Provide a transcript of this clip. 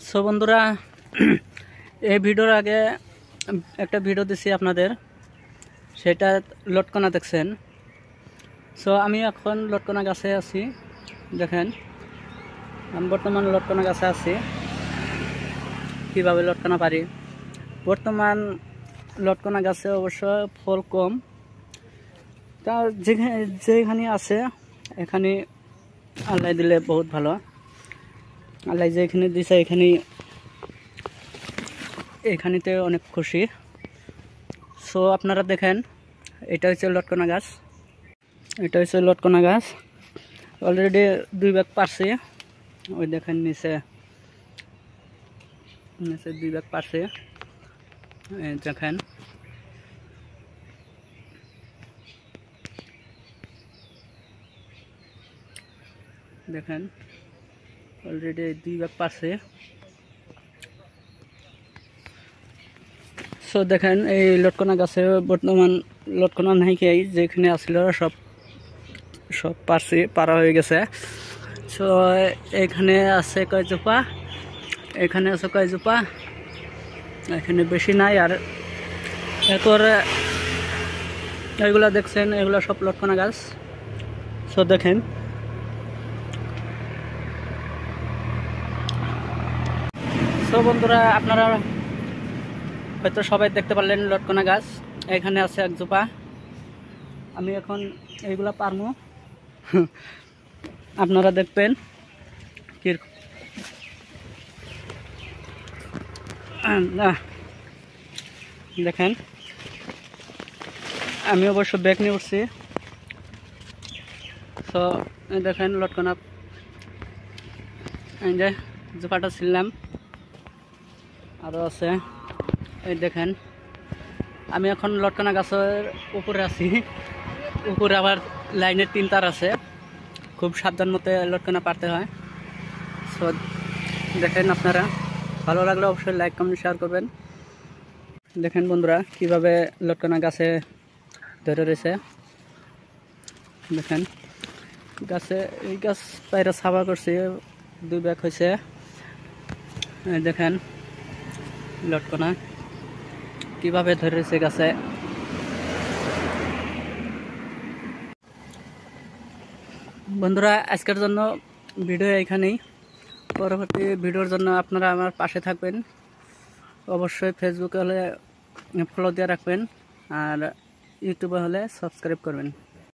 So বন্ধুরা, এই ভিডিওর আগে একটা ভিডিও দিছি আপনাদের, সেটা লটকনা দেখছেন। সো আমি এখন লটকনা গাছে আছি। দেখেন, আমি বর্তমান লটকনা গাছে আছি। কীভাবে লটকনা পারি, বর্তমান লটকনা গাছে অবশ্য ফল কম, তা যেখানে আছে এখানে আল্লাহ দিলে বহুত ভালো। আল্লাহ যেখানে দিছে এখানেতে অনেক খুশি। সো আপনারা দেখেন, এটা হচ্ছে লটকনা গাছ। এটা হচ্ছে লটকনা গাছ, অলরেডি 2 ব্যাগ পারছে। ওই দেখেন নিচে 2 ব্যাগ পারছে। দেখেন, দেখেন অলরেডি 2 ব্যাগ পারছে। সো দেখেন, এই লটকনা গাছে বর্তমান লটকনা নাই, কি যেখানে আসছিল সব পারা হয়ে গেছে। সো এখানে আছে কয় জোপা, এখানে আছে কয় জোপা, এখানে বেশি নাই। আর এরপরে এগুলা দেখছেন, এগুলো সব লটকনা গাছ। সো দেখেন, সো বন্ধুরা, আপনারা হয়তো সবাই দেখতে পারলেন লটকনা গাছ। এখানে আছে 1 জোপা। আমি এখন এইগুলা পারমু, আপনারা দেখবেন কিরকম। দেখেন, আমি অবশ্য ব্যাগ নিয়ে উঠছি। তো দেখেন লটকনা, এই যে জোপাটা ছিলাম, আরও আছে। এই দেখেন, আমি এখন লটকনা গাছের উপরে আছি। উপরে আবার লাইনের 3 তার আছে, খুব সাবধান মতো লটকনা পারতে হয়। সো দেখেন, আপনারা ভালো লাগলে অবশ্যই লাইক কমেন্ট শেয়ার করবেন। দেখেন বন্ধুরা, কিভাবে লটকনা গাছে ধরে রয়েছে। দেখেন গাছে, এই গাছ পায়রা সাফা করছে, 2 ব্যাগ হয়েছে। দেখেন লটকনা কিভাবে ধরে রয়েছে গাছে। বন্ধুরা, আজকের জন্য ভিডিও এইখানেই। পরবর্তী ভিডিওর জন্য আপনারা আমার পাশে থাকবেন। অবশ্যই ফেসবুকে হলে ফলো দিয়ে রাখবেন, আর ইউটিউবে হলে সাবস্ক্রাইব করবেন।